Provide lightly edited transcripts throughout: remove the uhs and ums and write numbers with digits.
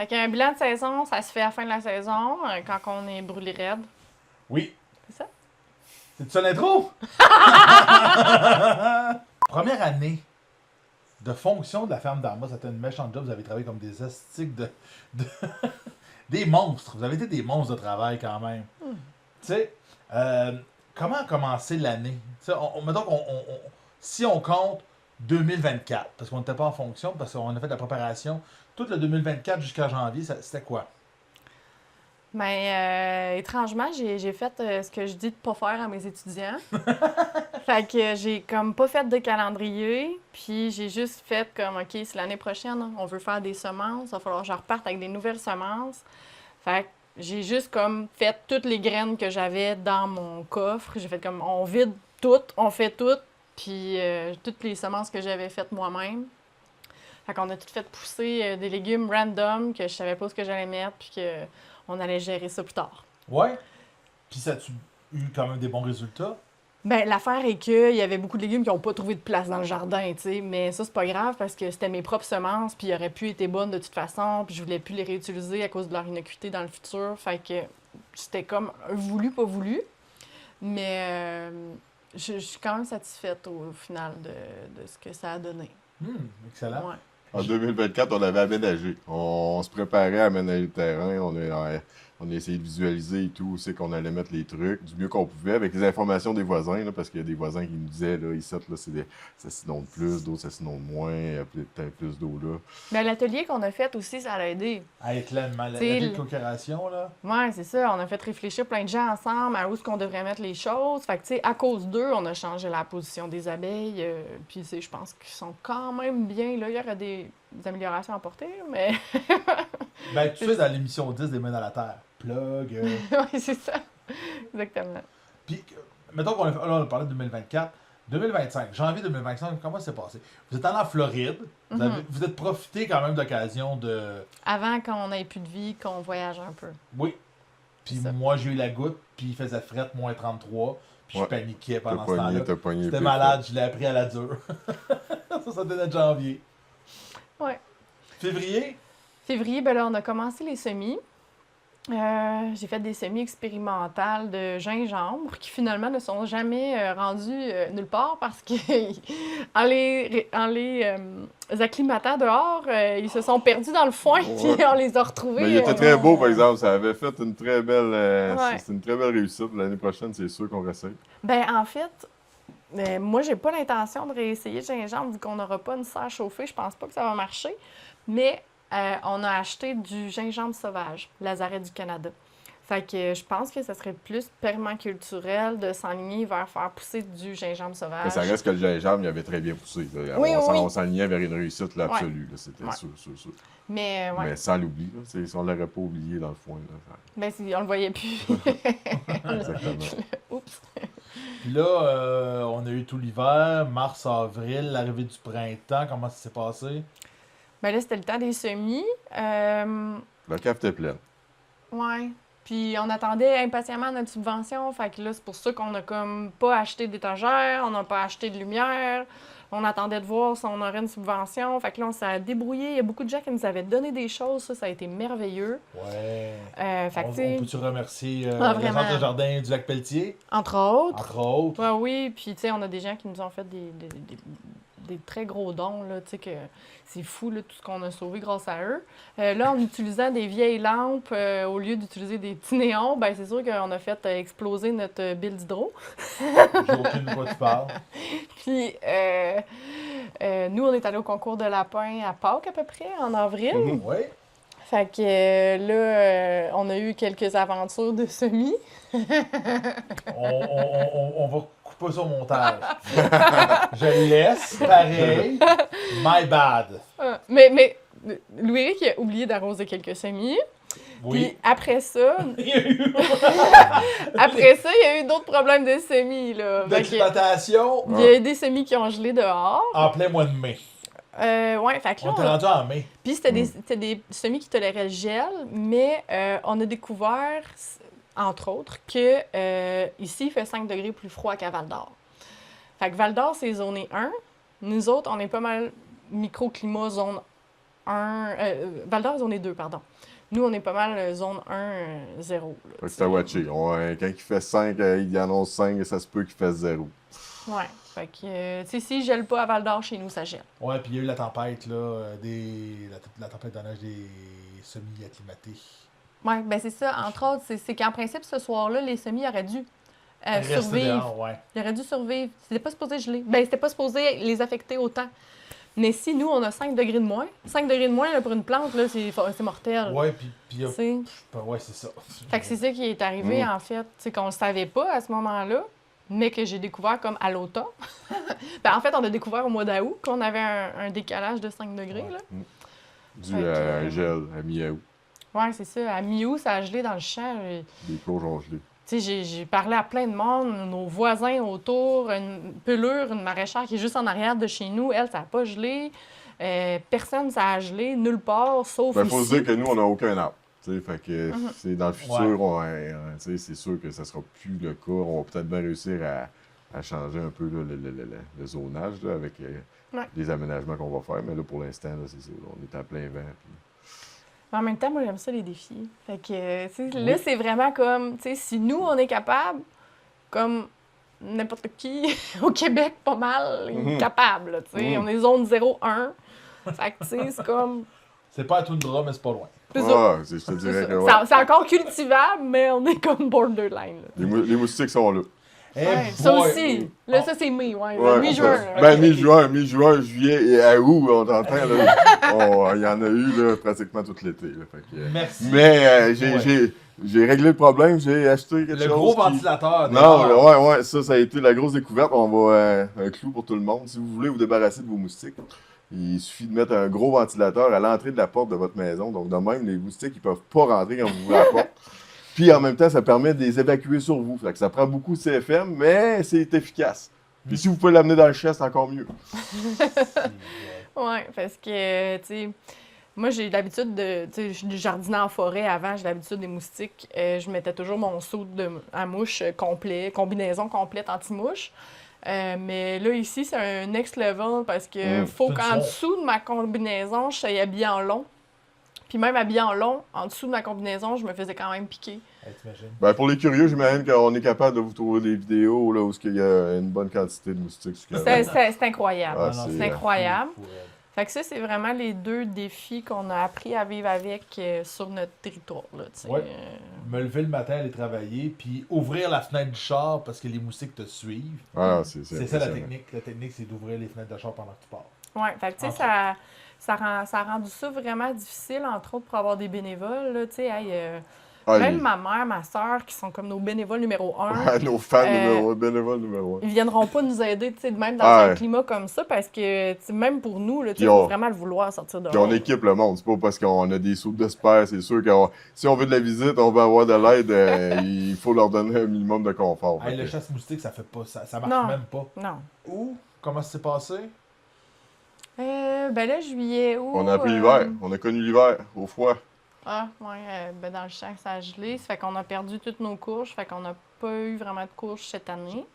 Fait qu'un bilan de saison, ça se fait à la fin de la saison, quand on est brûlé raide. Oui. C'est ça? C'est ça l'intro? Première année de fonction de la ferme d'Arma, c'était une méchante job. Vous avez travaillé comme des astiques de- des monstres. Vous avez été des monstres de travail quand même. Tu sais, comment a commencé l'année? Tu sais, mettons si on compte 2024, parce qu'on n'était pas en fonction, parce qu'on a fait de la préparation, tout le 2024 jusqu'à janvier, c'était quoi? Mais étrangement, j'ai fait ce que je dis de pas faire à mes étudiants. Fait que j'ai comme pas fait de calendrier, puis j'ai juste fait comme, OK, c'est l'année prochaine, on veut faire des semences, il va falloir que je reparte avec des nouvelles semences. Fait que j'ai juste comme fait toutes les graines que j'avais dans mon coffre. J'ai fait comme, on vide toutes, on fait toutes, puis toutes les semences que j'avais faites moi-même. Fait qu'on a tout fait pousser des légumes random que je savais pas ce que j'allais mettre, puis qu'on allait gérer ça plus tard. Ouais. Puis ça a-tu eu quand même des bons résultats? Ben, l'affaire est qu'il y avait beaucoup de légumes qui n'ont pas trouvé de place dans le jardin, tu sais. Mais ça, c'est pas grave parce que c'était mes propres semences, puis ils auraient pu être bonnes de toute façon, puis je voulais plus les réutiliser à cause de leur innocuité dans le futur. Fait que c'était comme un voulu, pas voulu. Mais je suis quand même satisfaite au final de ce que ça a donné. Excellent. Ouais. En 2024, on avait aménagé. On se préparait à aménager le terrain. On a essayé de visualiser et tout, c'est qu'on allait mettre les trucs du mieux qu'on pouvait avec les informations des voisins, là, parce qu'il y a des voisins qui nous disaient, là, ici, là, ça s'inonde plus, d'autres ça s'inonde moins, il y a peut-être plus d'eau là. Mais l'atelier qu'on a fait aussi, ça a aidé. Avec la T'sais, de coopération, là. Ouais, c'est ça. On a fait réfléchir plein de gens ensemble à où est-ce qu'on devrait mettre les choses. Fait que, tu sais, à cause d'eux, on a changé la position des abeilles. Puis, je pense qu'ils sont quand même bien. Là, il y aurait des améliorations à apporter, mais... Ben, tu fais dans l'émission 10 des Mains dans la Terre. Plug. oui, c'est ça. Exactement. Puis, mettons qu'on là, on a parlé de 2024. 2025, janvier 2025, comment ça s'est passé? Vous êtes allé en Floride. Vous êtes profité quand même de l'occasion de... Avant qu'on n'ait plus de vie, qu'on voyage un peu. Oui. Puis moi, j'ai eu la goutte, puis il faisait fret, moins 33. Puis je paniquais pendant ce temps-là. C'était malade, je l'ai appris à la dure. Ça c'était notre janvier. Ouais. Février? Février, ben là, on a commencé les semis. J'ai fait des semis expérimentales de gingembre qui finalement ne sont jamais rendus nulle part parce que en les acclimatant dehors, ils se sont perdus dans le foin puis on les a retrouvés. Mais il était très beau, par exemple. Ça avait fait une très belle, Ouais. c'est une très belle réussite. L'année prochaine, c'est sûr qu'on réessaye. Ben en fait, moi j'ai pas l'intention de réessayer le gingembre vu qu'on n'aura pas une serre chauffée. Je pense pas que ça va marcher. Mais on a acheté du gingembre sauvage, Lazaret du Canada. Fait que je pense que ça serait plus permaculturel de s'enligner vers faire pousser du gingembre sauvage. Mais ça reste que le gingembre, il avait très bien poussé. Là. Oui, On s'enlignait vers une réussite là, absolue. Là. C'était sûr. Mais, Mais sans l'oubli. Si on ne l'aurait pas oublié dans le foin. Là, ben, si on le voyait plus. Exactement. Oups. Puis là, on a eu tout l'hiver, mars, avril, l'arrivée du printemps. Comment ça s'est passé? Ben là, c'était le temps des semis. La cave était pleine. Ouais. Puis on attendait impatiemment notre subvention. Fait que là, c'est pour ça qu'on a comme pas acheté d'étagère, on n'a pas acheté de lumière. On attendait de voir si on aurait une subvention. Fait que là, on s'est débrouillé. Il y a beaucoup de gens qui nous avaient donné des choses. Ça a été merveilleux. Ouais. Fait que, On tu peut-tu remercier le vraiment. centre de jardin du lac Pelletier? entre autres. Entre autres. Ouais, oui, puis tu sais, on a des gens qui nous ont fait des très gros dons, là, tu sais, que c'est fou, là, tout ce qu'on a sauvé grâce à eux. Là, en utilisant des vieilles lampes, au lieu d'utiliser des petits néons, ben c'est sûr qu'on a fait exploser notre bille d'hydro. J'ai aucune de quoi tu parles. Puis, nous, on est allés au concours de lapin à Pâques, à peu près, en avril. Oui. Fait que là, on a eu quelques aventures de semis. On va couper ça au montage. Je le laisse, pareil. My bad. Mais Louis-Éric a oublié d'arroser quelques semis. Oui. Puis après ça, il y a eu d'autres problèmes de semis, là. Fait que D'exploitation il y a des semis qui ont gelé dehors. en plein mois de mai. Ouais, fait que là, On est rendu en mai. puis c'était des semis qui toléraient le gel, mais on a découvert, entre autres, que ici, il fait 5 degrés plus froid qu'à Val-d'Or. Fait que Val-d'Or, c'est zoné 1. Nous autres, on est pas mal microclimat zone 1. Val-d'Or, zone 2, pardon. Nous, on est pas mal zone 1, 0. Là, Fait que c'est à watcher. Quand il fait 5, il annonce 5 et ça se peut qu'il fasse 0. Ouais. Fait que, tu sais, si je gèle pas à Val-d'Or, chez nous, ça gèle. Ouais, puis il y a eu la tempête, là, la tempête de neige des semi-acclimatés. Ouais, ben c'est ça. Entre autres, c'est qu'en principe, ce soir-là, les semis auraient dû Rester survivre. dehors, ouais. Ils auraient dû survivre. C'était pas supposé geler. Ben, c'était pas supposé les affecter autant. Mais si nous, on a 5 degrés de moins, 5 degrés de moins là, pour une plante, là, c'est mortel. Ouais, puis Tu sais. ouais, c'est ça. Fait que c'est ça qui est arrivé, Mm. en fait. C'est qu'on le savait pas à ce moment-là, mais que j'ai découvert comme à l'automne. Ben, en fait, on a découvert au mois d'août qu'on avait un décalage de 5 degrés. Ouais. Là. Dû Fait que, à un gel à mi-août. Ouais, c'est ça. À mi-août, ça a gelé dans le champ. Les courges ont gelé. Tu sais, j'ai parlé à plein de monde, nos voisins autour, une pelure, une maraîchère qui est juste en arrière de chez nous, elle, ça n'a pas gelé. Personne, ça a gelé, nulle part, sauf Ben, ici. faut se dire que nous, on n'a aucun arbre. T'sais, fait que Mhm. c'est dans le futur, t'sais, c'est sûr que ça sera plus le cas. On va peut-être bien réussir à changer un peu là, le zonage là, avec Ouais. les aménagements qu'on va faire. Mais là, pour l'instant, là, c'est ça. On est à plein vent. Puis... Mais en même temps, moi, j'aime ça, les défis. Fait que, tu sais, Oui. là, c'est vraiment comme, tu sais, si nous, on est capable, comme n'importe qui au Québec, pas mal, est Mhm. capable, là, tu sais. Mhm. On est zone 0-1. Fait que, tu sais, c'est comme... C'est pas à Toundra, mais c'est pas loin. C'est ça. Je te C'est dirais ça. que ouais. C'est encore cultivable, mais on est comme borderline. Là. Les moustiques sont là. Eh Ouais, ça boy! aussi. Là, ça, c'est mai, ouais. Ouais, Mi-juin. Ben, là. mi-juin, juillet et à août, on t'entend, là. Il y en a eu, là, pratiquement tout l'été, là. Fait que, Merci. mais Ouais. j'ai réglé le problème, j'ai acheté quelque Le chose. gros qui- ventilateur. Non, dehors. ouais, ça a été la grosse découverte. On va un clou pour tout le monde. Si vous voulez vous débarrasser de vos moustiques, il suffit de mettre un gros ventilateur à l'entrée de la porte de votre maison. Donc, de même, les moustiques, ils peuvent pas rentrer quand vous ouvrez la porte. Puis, en même temps, ça permet de les évacuer sur vous. Fait que ça prend beaucoup de CFM, mais c'est efficace. Puis, si vous pouvez l'amener dans le chien, c'est encore mieux. Ouais, parce que, tu sais, moi, j'ai l'habitude de. Tu sais, je jardinais en forêt avant, j'ai l'habitude des moustiques. Je mettais toujours mon seau à mouche complet, combinaison complète anti-mouche. Mais là, ici, c'est un next level parce que faut C'est une qu'en sonde. dessous de ma combinaison, je sois habillée en long. Puis même habillée en long, en dessous de ma combinaison, je me faisais quand même piquer. Hey, t'imagines? Ben, pour les curieux, j'imagine qu'on est capable de vous trouver des vidéos là, où il y a une bonne quantité de moustiques. sur le canal. C'est incroyable. Ah, non, c'est incroyable. fou, raide. Fait que ça, c'est vraiment les deux défis qu'on a appris à vivre avec sur notre territoire. Là, tu sais. Ouais. Me lever le matin, aller travailler, puis ouvrir la fenêtre du char parce que les moustiques te suivent. Ah, C'est ça la impressionnant. technique. La technique, c'est d'ouvrir les fenêtres de char pendant que tu pars. Ouais, fait que tu sais, ça a rendu ça vraiment difficile, entre autres, pour avoir des bénévoles. Là, tu sais, hey, Ah, même ma mère, ma soeur, qui sont comme nos bénévoles numéro 1, Ouais, nos fans Euh, bénévoles numéro 1. ils viendront pas nous aider, tu sais, même dans Ah, un ouais. climat comme ça, parce que, tu sais, même pour nous, là, tu sais, Puis faut on- vraiment le vouloir sortir dehors. Puis on équipe le monde, c'est pas parce qu'on a des sous d'espère, c'est sûr que si on veut de la visite, on veut avoir de l'aide, il faut leur donner un minimum de confort. Hey, Fait le que- chasse-moustique, ça fait pas. Ça marche Non. même pas. Non. Où? Comment ça s'est passé? Ben là, juillet, août... On a appris l'hiver, on a connu l'hiver, au froid. Ah, ouais, ben dans le champ, ça a gelé. Ça fait qu'on a perdu toutes nos courges. Fait qu'on n'a pas eu vraiment de courges cette année.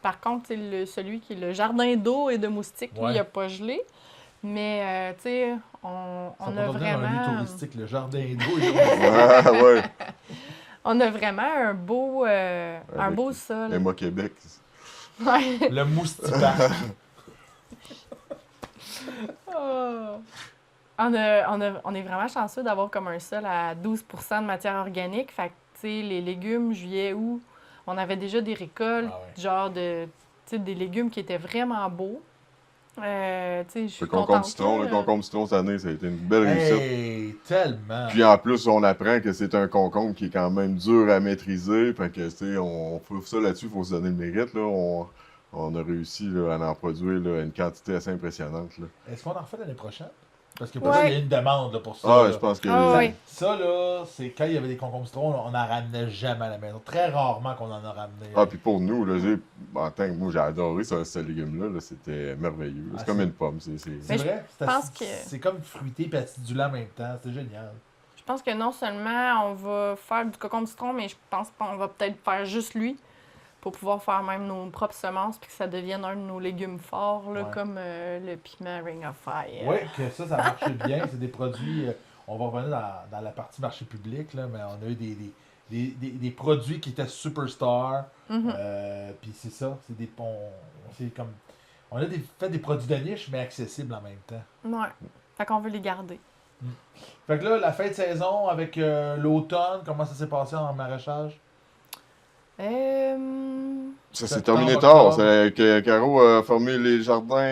Par contre, tu sais, celui qui est le jardin d'eau et de moustiques, lui, Ouais. il n'a pas gelé. Mais, tu sais, on Ça a peut devenir un lieu vraiment... touristique, le jardin d'eau. Ah, ouais, On a vraiment un beau Avec sol. Emma Québec. Ouais. Le moustiparc. Oh. On est vraiment chanceux d'avoir comme un sol à 12 de matière organique. Fait que, tu sais, les légumes, juillet, août, on avait déjà des récoltes, Ah ouais. genre de, tu sais, des légumes qui étaient vraiment beaux. Tu sais, je suis Le concombre contente. citron, là. le concombre citron cette année, ça a été une belle réussite. Hey, tellement. Puis en plus, on apprend que c'est un concombre qui est quand même dur à maîtriser. Fait que, tu sais, on faut ça là-dessus, il faut se donner le mérite. Là. On a réussi là, à en produire là, une quantité assez impressionnante. Là. Est-ce qu'on en refait l'année prochaine? Parce que Ouais. peut-être qu'il y a une demande là, pour ça. Ah, là. je pense que Ah, oui. Ça, là, c'est quand il y avait des concombres citron, on n'en ramenait jamais à la maison. Très rarement qu'on en a ramené. Ah, puis pour nous, là, en tant que moi, j'ai adoré ce légume-là. Là, c'était merveilleux. Ah, C'est comme c'est- une pomme. C'est Mais vrai? je pense que- C'est comme fruité et acidulé en même temps. C'est génial. Je pense que non seulement on va faire du concombre citron, mais je pense qu'on va peut-être faire juste lui pour pouvoir faire même nos propres semences puis que ça devienne un de nos légumes forts, là, Ouais. comme le piment Ring of Fire. Oui, que ça marchait bien. C'est des produits. On va revenir dans la partie marché public, là, mais on a eu des produits qui étaient superstars. Mhm. Puis c'est ça. C'est comme. On a fait des produits de niche, mais accessibles en même temps. Ouais. Fait qu'on veut les garder. Fait que là, la fin de saison avec l'automne, comment ça s'est passé en maraîchage? Ça s'est Septembre, terminé tard. octobre. Caro a formé les jardins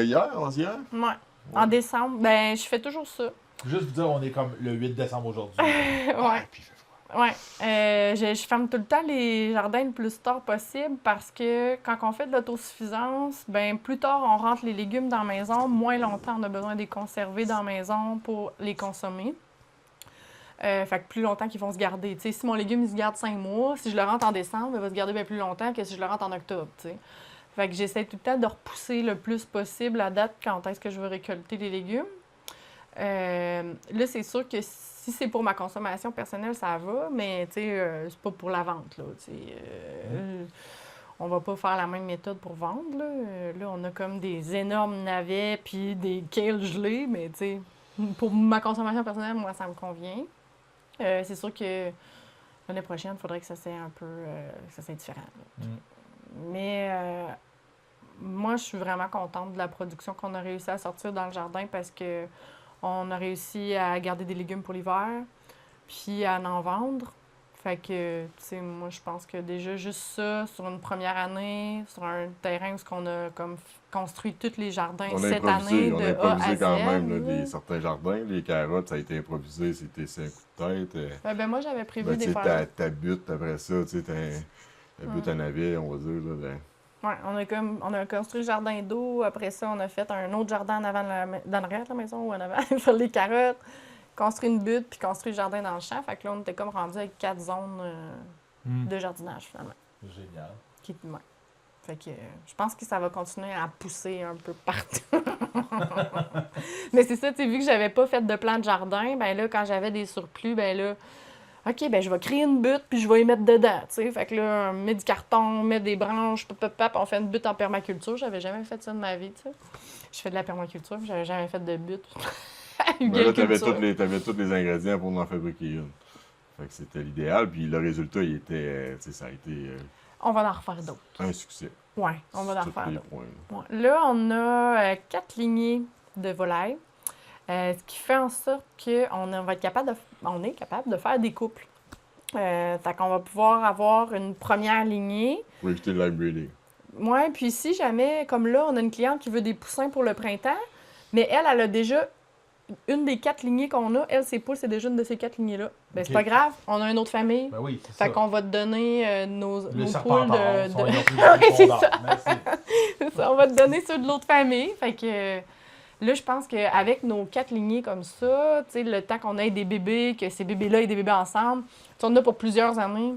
hier. Ouais. En décembre, ben, je fais toujours ça. Juste vous dire, on est comme le 8 décembre aujourd'hui. Ouais. Puis il fait froid. Ouais. Je ferme tout le temps les jardins le plus tard possible parce que quand on fait de l'autosuffisance, ben plus tard on rentre les légumes dans la maison, moins longtemps on a besoin de les conserver dans la maison pour les consommer. Fait que plus longtemps qu'ils vont se garder. T'sais, si mon légume il se garde 5 mois, si je le rentre en décembre, il va se garder bien plus longtemps que si je le rentre en octobre. T'sais. Fait que j'essaie tout le temps de repousser le plus possible la date quand est-ce que je veux récolter les légumes. Là, c'est sûr que si c'est pour ma consommation personnelle, ça va, mais c'est pas pour la vente. Là, on va pas faire la même méthode pour vendre. Là, on a comme des énormes navets puis des kales gelés, mais pour ma consommation personnelle, moi, ça me convient. C'est sûr que l'année prochaine, il faudrait que ça soit un peu que ça soit différent. Là. Mais moi, je suis vraiment contente de la production qu'on a réussi à sortir dans le jardin parce que on a réussi à garder des légumes pour l'hiver, puis à en vendre. Fait que, moi, je pense que déjà, juste ça, sur une première année, sur un terrain où on a comme construit tous les jardins On a cette improvisé, année, on de a A à improvisé Z. quand même là. là, certains jardins. Les carottes, ça a été improvisé, c'était un coup de tête. Ben, moi, j'avais prévu Ben, des tu sais, faire. ta butte après ça, tu sais, ta butte à navet, on va dire. Là, Ouais, on a construit le jardin d'eau. Après ça, on a fait un autre jardin en avant dans l'arrière de la maison ou en avant, faire les carottes, construit une butte, puis construit le jardin dans le champ. Fait que là, on était comme rendu avec 4 zones de jardinage, finalement. Génial. Ouais. Fait que je pense que ça va continuer à pousser un peu partout. Mais c'est ça, tu sais, vu que j'avais pas fait de plan de jardin, ben là, quand j'avais des surplus, ben là, OK, ben je vais créer une butte, puis je vais y mettre dedans, tu sais. Fait que là, on met du carton, on met des branches, on fait une butte en permaculture. J'avais jamais fait ça de ma vie, tu sais. Je fais de la permaculture, puis j'avais jamais fait de butte. Mais là, t'avais tous les ingrédients pour en fabriquer une. Fait que c'était l'idéal, puis le résultat, il était, tu sais, ça a été On va en refaire d'autres. un succès. Ouais, on va en sur tous refaire les d'autres. points, là. Ouais. Là, on a 4 lignées de volailles, ce qui fait en sorte qu'on est capable de faire des couples. Fait qu'on va pouvoir avoir une première lignée. Pour éviter le live breeding. Ouais, puis si jamais, comme là, on a une cliente qui veut des poussins pour le printemps, mais elle a déjà une des 4 lignées qu'on a. Elle, ses poules, c'est déjà une de ces 4 lignées-là. Ben, c'est Ok. pas grave, on a une autre famille. Ben oui, c'est ça. Fait qu'on va te donner nos Le poules serpentard, sont- ils ont plus de Oui, c'est fondeur. ça. Merci. C'est ça, on va te donner ceux de l'autre famille. Fait que là, je pense qu'avec nos 4 lignées comme ça, tu sais, le temps qu'on ait des bébés, que ces bébés-là aient des bébés ensemble, tu sais, on a pour plusieurs années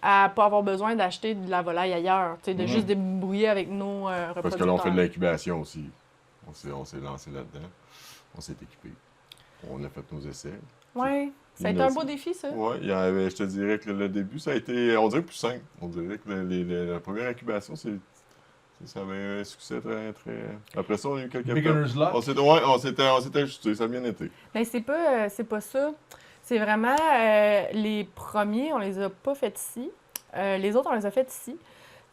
à pas avoir besoin d'acheter de la volaille ailleurs. Tu sais, de juste débrouiller avec nos reproducteurs. Parce que là, on fait de l'incubation aussi. On s'est lancé là-dedans. On s'est équipé. On a fait nos essais. Oui, ça a été un beau défi, ça. Oui, je te dirais que le début, ça a été, on dirait, plus simple. On dirait que la première incubation, ça avait un succès très, très... Après ça, on a eu quelques... Beginner's luck. On s'était ajusté, ça a bien été. Mais c'est pas ça. C'est vraiment les premiers, on les a pas faits ici. Les autres, on les a faits ici.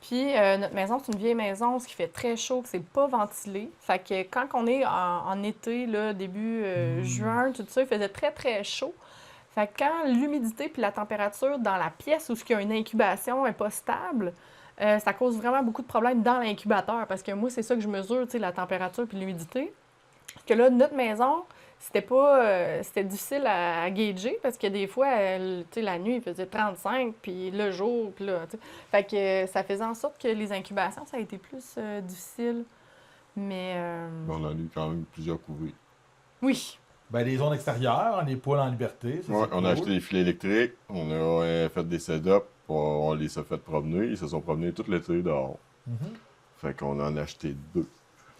Puis notre maison, c'est une vieille maison, ce qui fait très chaud, que c'est pas ventilé. Fait que quand on est en été, là, début juin, tout ça, il faisait très, très chaud. Fait que quand l'humidité puis la température dans la pièce où il y a une incubation n'est pas stable, ça cause vraiment beaucoup de problèmes dans l'incubateur. Parce que moi, c'est ça que je mesure, tu sais, la température puis l'humidité. Parce que là, notre maison, c'était difficile à gager parce que des fois, tu sais, la nuit, il faisait 35, puis le jour, puis là, tu sais. Fait que ça faisait en sorte que les incubations, ça a été plus difficile. Mais On a eu quand même plusieurs couvées. oui, Ben, les zones extérieures, les poules en liberté. Ça, Ouais, c'est on cool. a acheté des filets électriques, on a fait des setups, on les a fait promener, ils se sont promenés tout l'été dehors. Mhm. Fait qu'on en a acheté 2.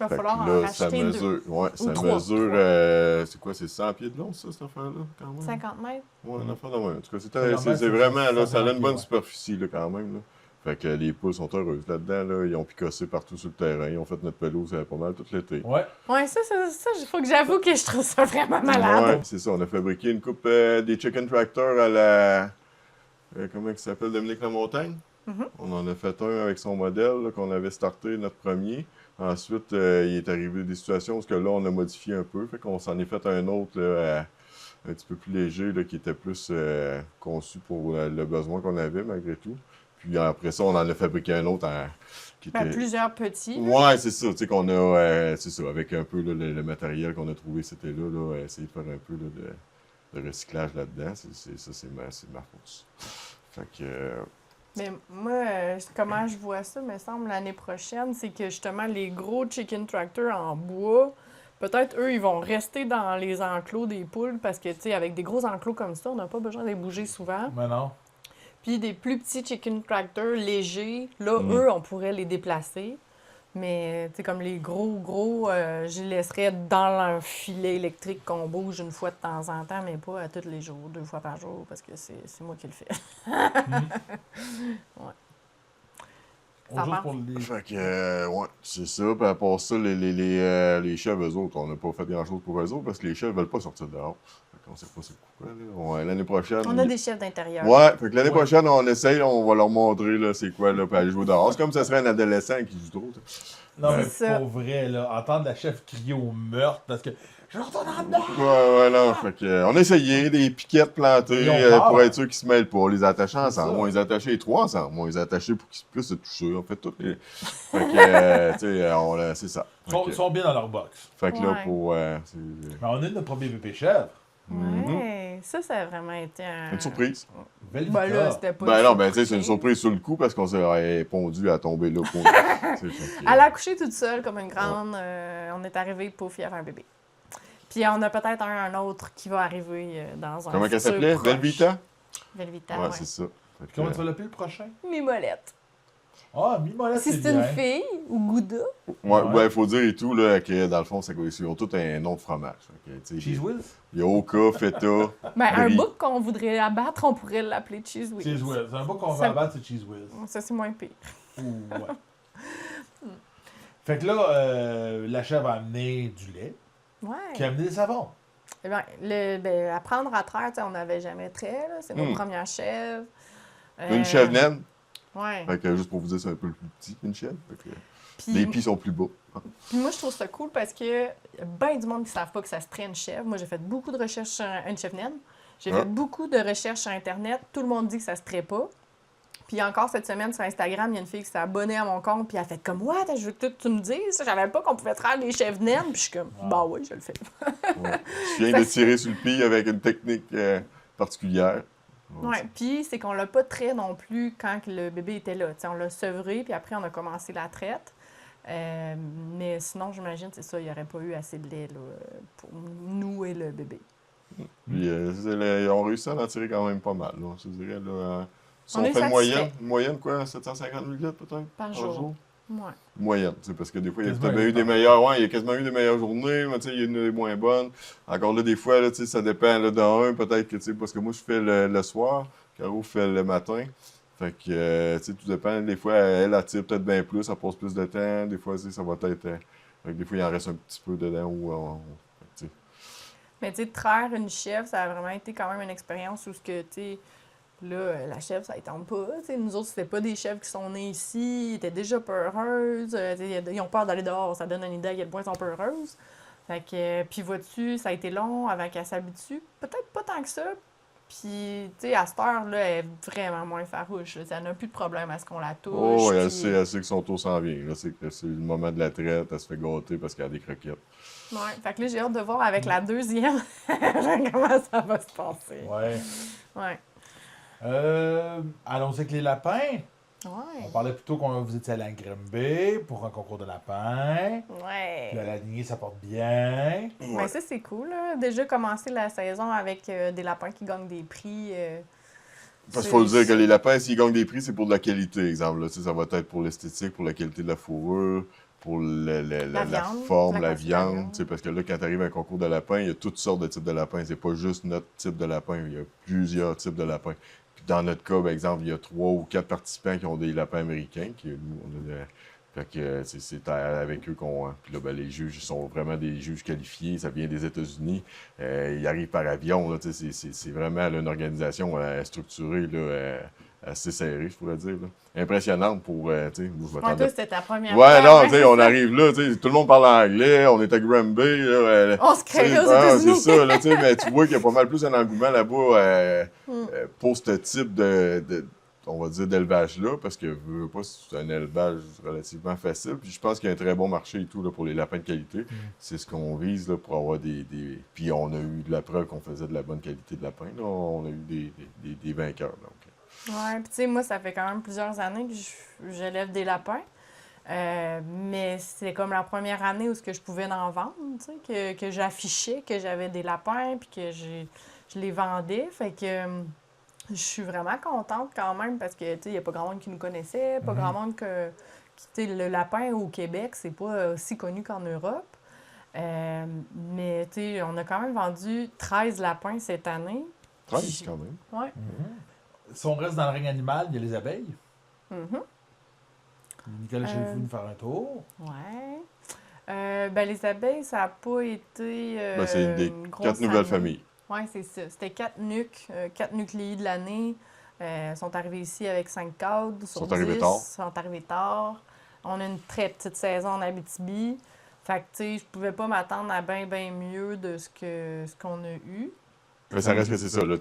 il va Fait que falloir en là, ça racheter deux. mesure, ouais, ça trois. mesure, c'est quoi, c'est 100 pieds de long, ça, cette affaire-là, quand même? 50 mètres. Ouais, une affaire de même. En tout cas, Normalement, c'est vraiment, là, ça a une 150 bonne pieds, superficie, là, quand même, là. Fait que les poules sont heureuses là-dedans. Là. Ils ont picossé partout sur le terrain. Ils ont fait notre pelouse pas mal tout l'été. Ouais. Ouais, ça, il faut que j'avoue que je trouve ça vraiment malade. Ouais, c'est ça. On a fabriqué une coupe des chicken tractors à la... comment il s'appelle? Dominique Lamontagne? Mhm. On en a fait un avec son modèle là, qu'on avait starté, notre premier. Ensuite, il est arrivé des situations où que là, on a modifié un peu. Fait qu'on s'en est fait un autre là, un petit peu plus léger, là, qui était plus conçu pour le besoin qu'on avait, malgré tout. Puis après ça, on en a fabriqué un autre qui était... Plusieurs petits. Ouais, c'est ça. Tu sais qu'on a... c'est ça, avec un peu là, le matériel qu'on a trouvé, c'était là, essayer de faire un peu là, de recyclage là-dedans. C'est ma force. Fait que... Mais moi, comment je vois ça, me semble, l'année prochaine, c'est que justement, les gros chicken tractors en bois, peut-être eux, ils vont rester dans les enclos des poules parce que, tu sais, avec des gros enclos comme ça, on n'a pas besoin de les bouger souvent. Mais non. Puis des plus petits chicken tractors légers, là, eux, on pourrait les déplacer. Mais, tu sais, comme les gros, je les laisserais dans un filet électrique qu'on bouge une fois de temps en temps, mais pas à tous les jours, 2 fois par jour, parce que c'est moi qui le fais. Ouais. On Ça joue marche. pour les... Fait que, ouais, c'est ça. Puis à part ça, les chèvres, eux autres, on n'a pas fait grand-chose pour eux autres parce que les chèvres veulent pas sortir dehors. Fait qu'on sait pas c'est quoi, là. Ouais, l'année prochaine... On a des chefs d'intérieur. Ouais, fait que l'année Ouais. prochaine, on essaye, on va leur montrer, là, c'est quoi, là, puis aller jouer dehors. C'est comme si ça serait un adolescent qui joue trop, Non, mais C'est ça. pour vrai, là, entendre la chef crier au meurtre parce que je retourne en dedans. Ouais, non, fait que, on a essayé des piquettes plantées Ils ont peur. pour être sûr qu'ils se mêlent pas, les attacher ensemble. ça. On les attachait les 3 ensemble. On les attachait pour qu'ils puissent se toucher. On fait tout. Fait que, tu sais, c'est ça. Ils sont, ils sont bien dans leur box. Fait que là, Ouais. pour. Mais on a eu notre premier bébé chèvre. Ouais, ça a vraiment été Une surprise. Velvita. Ben là, c'était pas Ben une non, ben tu sais, c'est une surprise. surprise sur le coup parce qu'on s'est pondu à tomber là. Pour... Elle a accouché toute seule comme une grande. On est arrivé, pouf, il y avait un bébé. Puis on a peut-être un autre qui va arriver dans un Comment qu'elle futur s'appelait? proche. Velvita? Velvita, Ouais, ouais. c'est ça. Fait que, Comment tu vas l'appeler le prochain? Mimolette. Ah, Mimolette, Si c'est c'est une bien. fille ou Gouda. ouais, faut dire et tout là, que dans le fond, ils ont tous un nom de fromage. Fait que, tu sais, Cheese Whiz? il y a Oka, Feta. Ben, un Brie. bouc qu'on voudrait abattre, on pourrait l'appeler Cheese Whiz. Cheese Whiz. C'est un bout qu'on Ça- va abattre, c'est Cheese Whiz. Ça, c'est moins pire. Ouh, ouais. Fait que là, la chèvre a amené du lait, Ouais. qui a amené des savons. Eh bien, apprendre à traire, tu sais, on n'avait jamais trait, là. C'est nos premières chèvres. Une chèvre naine. Ouais. Fait que juste pour vous dire, c'est un peu plus petit qu'une chèvre. Fait que Puis, les pieds sont plus bas. puis moi, je trouve ça cool parce que y a bien du monde qui ne savent pas que ça se traite une chèvre. Moi, j'ai fait beaucoup de recherches sur une chèvre naine. J'ai Ah. fait beaucoup de recherches sur Internet. Tout le monde dit que ça se traite pas. Puis encore cette semaine sur Instagram, il y a une fille qui s'est abonnée à mon compte, puis elle a fait comme What? Je veux que tu me dises. Je savais pas qu'on pouvait traire les chèvres naines. Puis je suis comme Bah oui, je le fais. Ouais. Je viens de tirer sur le pied avec une technique particulière. Ouais. Puis c'est qu'on l'a pas trait non plus quand que le bébé était là. T'sais, on l'a sevré, puis après on a commencé la traite. Mais sinon, j'imagine, c'est ça, il n'y aurait pas eu assez de lait là, pour nous et le bébé. Puis, ils ont réussi à en tirer quand même pas mal. Là, je dirais, là, si On on est fait satisfait. une moyenne, quoi, 750 ml peut-être? Par jour. Ouais. Moyenne, tu sais, parce que des fois, il y a Quasiment peut-être eu des meilleures, ouais, il y a quasiment eu des meilleures journées, mais tu sais, il y en a des moins bonnes. Encore là, des fois, là, tu sais, ça dépend là, d'un, peut-être que, tu sais, parce que moi, je fais le soir, Caro fait le matin. Fait que, tu sais, tout dépend. Des fois, elle tire peut-être bien plus, ça passe plus de temps. Des fois, tu sais, ça va être. Fait que des fois, il en reste un petit peu dedans ou. Tu sais. Mais tu sais, traire une chèvre, ça a vraiment été quand même une expérience où ce que, tu sais, là, la chèvre, ça ne tente pas. Tu sais, nous autres, c'était pas des chèvres qui sont nées ici, ils étaient déjà peureuses. Tu sais, ils ont peur d'aller dehors, ça donne une idée à quel point elles sont peureuses. Fait que, puis vois-tu, ça a été long avant qu'elle s'habitue. Peut-être pas tant que ça. Puis, tu sais, à cette heure-là, elle est vraiment moins farouche. Là. Elle n'a plus de problème à ce qu'on la touche. Oh, ouais, puis- elle sait que son tour s'en vient. Là, c'est le moment de la traite, elle se fait gâter parce qu'elle a des croquettes. Ouais. Fait que là, j'ai hâte de voir avec la deuxième comment ça va se passer. Ouais. Ouais. Allons-y avec les lapins. On Ouais. parlait plutôt qu'on vous étiez allé à Grimby pour un concours de lapins. Ouais. Puis la lignée, ça porte bien. Mais ça, c'est cool. Là. Déjà commencer la saison avec des lapins qui gagnent des prix. Parce qu'il faut le dire que les lapins, s'ils gagnent des prix, c'est pour de la qualité, exemple. Là, tu sais, ça va être pour l'esthétique, pour la qualité de la fourrure, pour la viande, forme, la la quantité de la viande. viande. Tu sais, parce que là, quand tu arrives à un concours de lapins, il y a toutes sortes de types de lapins. C'est pas juste notre type de lapin. Il y a plusieurs types de lapins. Puis Puis dans notre cas, par exemple, il y a 3 ou 4 participants qui ont des lapins américains. Nous, fait que c'est avec eux qu'on. Puis là, ben, les juges sont vraiment des juges qualifiés. Ça vient des États-Unis. Ils arrivent par avion. Là, c'est vraiment là, une organisation structurée là, assez serrée, je pourrais dire. Là. Impressionnante pour. Toi, c'était ta première ouais, fois. non, tu sais, on arrive là, tout le monde parle anglais. On est à Granby. Là, on se crée aux États-Unis. C'est ça, là, mais tu vois qu'il y a pas mal plus un engouement là-bas pour ce type on va dire, d'élevage-là, parce que veux pas, c'est un élevage relativement facile. Puis je pense qu'il y a un très bon marché et tout là, pour les lapins de qualité. C'est ce qu'on vise là, pour avoir des. Puis on a eu de la preuve qu'on faisait de la bonne qualité de lapin. Là. On a eu des vainqueurs. Donc. Ouais, puis tu sais, moi, ça fait quand même plusieurs années que j'élève des lapins. Mais c'est comme la première année où je pouvais en vendre, tu sais, que j'affichais que j'avais des lapins, puis que je les vendais. Fait que je suis vraiment contente quand même parce que, tu sais, il n'y a pas grand monde qui nous connaissait, pas grand monde que... Tu sais, le lapin au Québec, c'est pas aussi connu qu'en Europe. Mais, tu sais, on a quand même vendu 13 lapins cette année. 13 quand même. Ouais. Si on reste dans le règne animal, il y a les abeilles. Mm-hmm. Nicolas, chez vous, nous faire un tour. Ouais. Ben, les abeilles, ça n'a pas été c'est des une grosse 4 nouvelles année. familles. Oui, c'est ça. C'était 4 nucs, 4 nucléides de l'année. Ils sont arrivés ici avec 5 cadres sur 10. Arrivés tard. Ils sont arrivés tard. On a une très petite saison en Abitibi. Fait que, tu sais, je pouvais pas m'attendre à bien mieux de ce qu'on a eu. Mais ça reste que c'est ça. Là,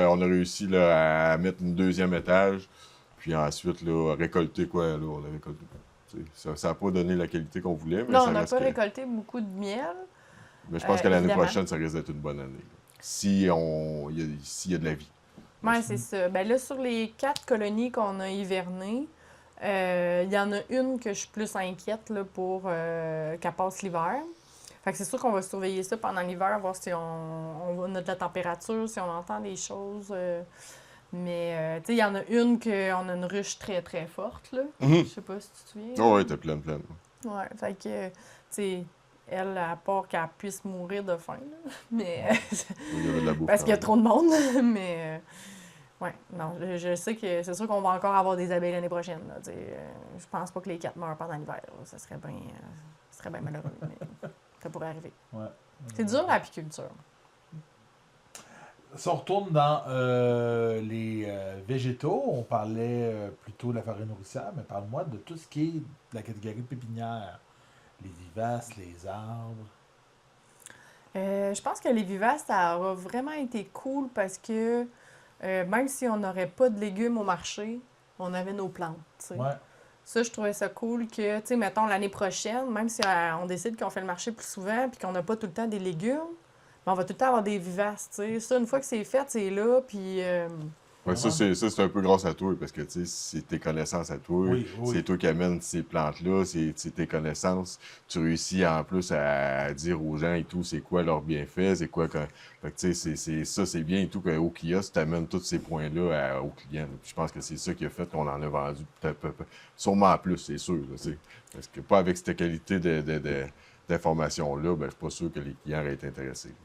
on a réussi là, à mettre une deuxième étage, puis ensuite, là, récolter quoi? Là, on a récolté. Ça n'a pas donné la qualité qu'on voulait. Mais non, ça on n'a reste pas que... récolté beaucoup de miel. Mais je pense que l'année évidemment. prochaine, ça risque d'être une bonne année. Là. S'il y a de la vie. Oui, c'est ça. Ben là, sur les 4 colonies qu'on a hivernées, il y en a une que je suis plus inquiète là, pour qu'elle passe l'hiver. Fait que c'est sûr qu'on va surveiller ça pendant l'hiver, voir si on note la température, si on entend des choses. Mais, tu sais, il y en a une qu'on a une ruche très, très forte, là. Je sais pas si tu te souviens. Oh, oui, t'es pleine. Ouais, fait que, tu sais, elle, à part qu'elle puisse mourir de faim, là. Mais, Il y avait de la bouffe. parce qu'il y a trop de monde, mais... ouais, non, je sais que c'est sûr qu'on va encore avoir des abeilles l'année prochaine. Là, je pense pas que les 4 meurent pendant l'hiver. Là. Ça serait bien malheureux, mais ça pourrait arriver. Ouais. C'est dur l'apiculture. Si on retourne dans les végétaux, on parlait plutôt de la forêt nourricière, mais parle-moi de tout ce qui est de la catégorie pépinière. Les vivaces, les arbres. Je pense que les vivaces, ça aura vraiment été cool parce que même si on n'aurait pas de légumes au marché, on avait nos plantes. T'sais. Ouais. Ça, je trouvais ça cool que, tu sais, mettons, l'année prochaine, même si on décide qu'on fait le marché plus souvent puis qu'on n'a pas tout le temps des légumes, ben, on va tout le temps avoir des vivaces, tu sais. Ça, une fois que c'est fait, c'est là, puis... Ouais, ça, c'est un peu grâce à toi, parce que c'est tes connaissances à toi. Oui. C'est toi qui amènes ces plantes-là, c'est tes connaissances. Tu réussis en plus à dire aux gens et tout, c'est quoi leur bienfait, c'est quoi que. Fait que tu sais, c'est bien et tout qu'au kiosque, tu amènes tous ces points-là aux clients. Puis je pense que c'est ça qui a fait qu'on en a vendu sûrement plus, c'est sûr. Là, parce que pas avec cette qualité d'information-là, ben, je suis pas sûr que les clients auraient été intéressés.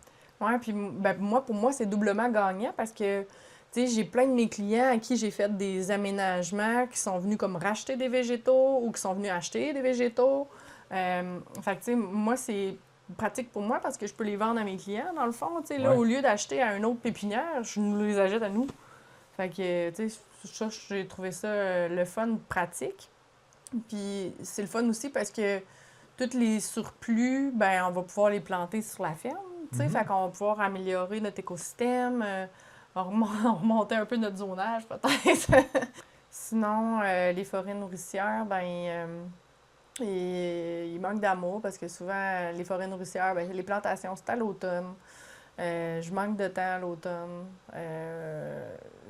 Oui, puis ben, pour moi, c'est doublement gagnant parce que tu sais, j'ai plein de mes clients à qui j'ai fait des aménagements qui sont venus comme racheter des végétaux ou qui sont venus acheter des végétaux. Fait que, tu sais, moi, c'est pratique pour moi parce que je peux les vendre à mes clients, dans le fond. Tu sais, là, au lieu d'acheter à une autre pépinière, je nous les achète à nous. Fait que, tu sais, ça, j'ai trouvé ça le fun pratique. Puis c'est le fun aussi parce que tous les surplus, ben on va pouvoir les planter sur la ferme. Tu sais, fait qu'on va pouvoir améliorer notre écosystème. Remonter un peu notre zonage, peut-être. Sinon, les forêts nourricières, il manque d'amour parce que souvent, les forêts nourricières, les plantations, c'est à l'automne. Je manque de temps à l'automne.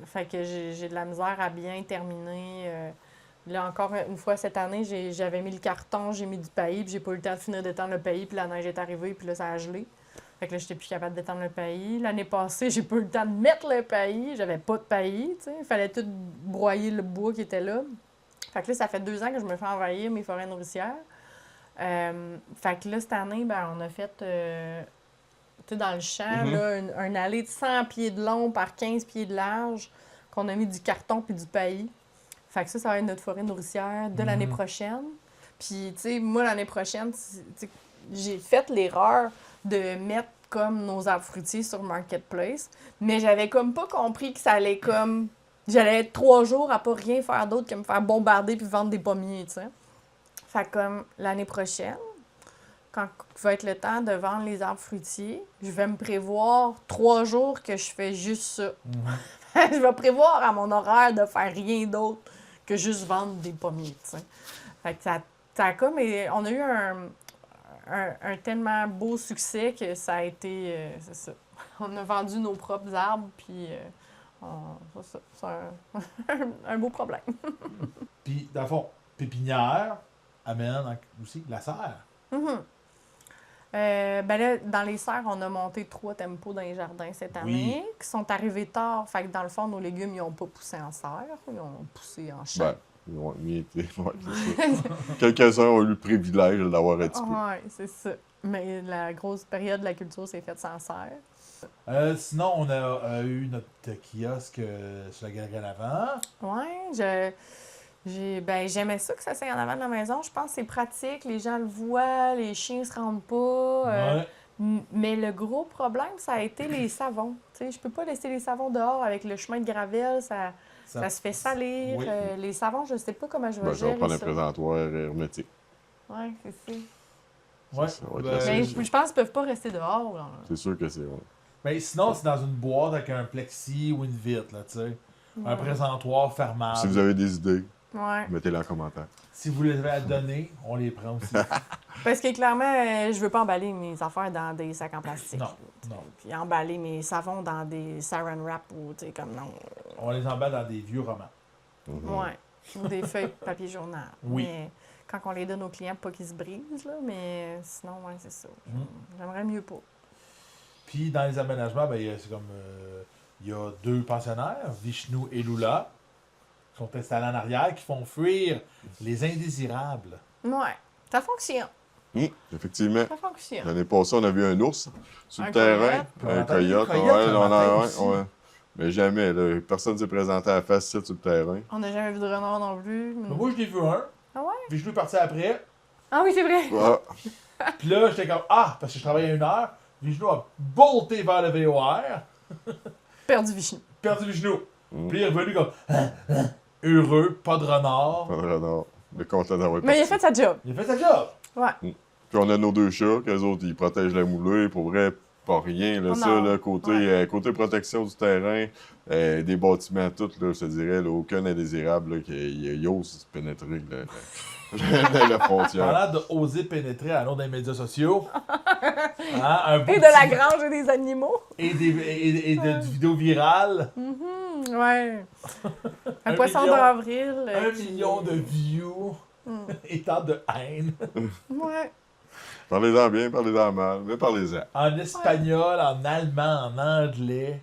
Fait que j'ai de la misère à bien terminer. Là, encore une fois, cette année, j'avais mis le carton, j'ai mis du paillis, puis j'ai pas eu le temps de finir d'étendre le paillis, puis la neige est arrivée, puis là, ça a gelé. Fait que là, j'étais plus capable d'étendre le paillis. L'année passée, j'ai pas eu le temps de mettre le paillis. J'avais pas de paillis, tu sais. Il fallait tout broyer le bois qui était là. Fait que là, ça fait 2 ans que je me fais envahir mes forêts nourricières. Fait que là, cette année, on a fait, tu sais, dans le champ, là, une allée de 100 pieds de long par 15 pieds de large qu'on a mis du carton puis du paillis. Fait que ça va être notre forêt nourricière de l'année prochaine. Puis, tu sais, moi, l'année prochaine, j'ai fait l'erreur de mettre comme nos arbres fruitiers sur Marketplace, mais j'avais comme pas compris que ça allait comme... J'allais être 3 jours à pas rien faire d'autre que me faire bombarder puis vendre des pommiers, tu sais. Fait que comme l'année prochaine, quand va être le temps de vendre les arbres fruitiers, je vais me prévoir 3 jours que je fais juste ça. Je vais prévoir à mon horaire de faire rien d'autre que juste vendre des pommiers, tu sais. Fait que ça a comme... On a eu un tellement beau succès que ça a été... c'est ça. On a vendu nos propres arbres, puis c'est un beau problème. Puis, dans le fond, pépinière amène aussi la serre. Ben là, dans les serres, on a monté 3 tempos dans les jardins cette année, qui sont arrivés tard. Fait que dans le fond, nos légumes, ils n'ont pas poussé en serre, ils ont poussé en champ. Ben, ils ont imité, ouais, c'est ça. Quelques-uns ont eu le privilège de l'avoir un petit peu. Oui, c'est ça. Mais la grosse période de la culture s'est faite sans serre. Sinon, on a eu notre kiosque sur la galerie à l'avant. Oui, j'aimais ça que ça soit en avant de la maison. Je pense que c'est pratique, les gens le voient, les chiens se rendent pas. Mais le gros problème, ça a été les savons. Je peux pas laisser les savons dehors avec le chemin de gravelle, ça se fait salir. Oui. Les savons, je sais pas comment je vais Ben, ça va gérer prendre un ça. présentoir hermétique. Oui, c'est ça. Ouais. Ça va être Ben, la Mais solution. je pense qu'ils peuvent pas rester dehors. Là. C'est sûr que c'est vrai. Ben, sinon, c'est dans une boîte avec un plexi ou une vitre, là, tu sais. Un présentoir fermable. Si vous avez des idées, Ouais. mettez-les en commentaire. Si vous les avez à donner, on les prend aussi. Parce que clairement, je veux pas emballer mes affaires dans des sacs en plastique. Non. Puis emballer mes savons dans des saran wrap ou, tu sais, comme non. On les emballe dans des vieux romans. Ouais. Ou des feuilles de papier journal. Oui. Mais quand on les donne aux clients, pas qu'ils se brisent, là. Mais sinon, ouais, c'est ça. J'aimerais mieux pas. Puis dans les aménagements, ben, c'est comme. Il y a 2 pensionnaires, Vishnu et Lula, qui sont installés en arrière, qui font fuir les indésirables. Ouais. Ça fonctionne. Effectivement. Ça fonctionne. L'année passée, on a vu un ours sur Un le terrain. coyote. Un On a entendu coyote. un coyote Ouais, le on matin a, aussi. ouais. Mais jamais, là. Personne ne s'est présenté à la face sur le terrain. On n'a jamais vu de renard non plus. Mais moi, je l'ai vu un. Ah ouais? Vishnu est parti après. Ah oui, c'est vrai. Ah, Puis là, j'étais comme parce que je travaillais 1 heure. Vishnu a bolté vers le VOR. Perdu Vishnu. Perdu Vishnu. Puis il est revenu comme heureux, pas de renard. pas de renard. Mais content d'avoir Mais il a parti. fait sa job. Il a fait sa job. Ouais. Puis on a nos 2 chats, qu'eux autres, ils protègent la moulée. Pour vrai, pas rien. Là, Oh ça, non. là, côté protection du terrain, des bâtiments, tout, là, je te dirais, là, aucun indésirable là, qui ose pénétrer la frontière. Parlant d'oser pénétrer à l'eau des médias sociaux. Hein, un beau Et de la petit- grange et des animaux. Et de vidéos virales. Ouais. Un Un poisson million. d'avril. 1 million de views. Et tant de haine. Ouais. Parlez-en bien, parlez-en mal, mais parlez-en. En espagnol, en allemand, en anglais.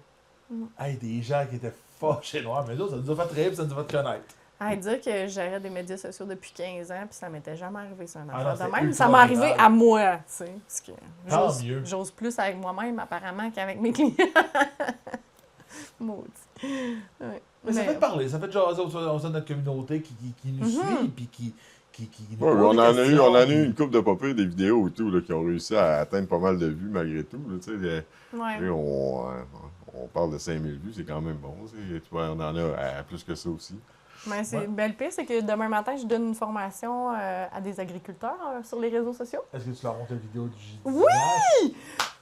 Hey, des gens qui étaient fâchés noirs. Mais là, ça nous a fait rire, ça nous a fait connaître. Dire que je gérais des médias sociaux depuis 15 ans, puis ça m'était jamais arrivé sur un Ah affaire non, de c'est même. ultra Ça m'est arrivé viral. à moi, tu sais. Parce que Tant mieux. j'ose plus avec moi-même, apparemment, qu'avec mes clients. Maudit. Ouais. Mais ça fait parler, ça fait jaser au sein de notre communauté qui nous suit puis qui nous Ouais, pose on des en a eu, questions, on en a puis- eu une couple de popées, des vidéos et tout, là, qui ont réussi à atteindre pas mal de vues malgré tout. Là, tu sais, Ouais. et on parle de 5000 vues, c'est quand même bon. Tu vois, on en a plus que ça aussi. Mais Ouais. le pire, c'est que demain matin, je donne une formation à des agriculteurs sur les réseaux sociaux. Est-ce que tu leur montres la vidéo du Oui!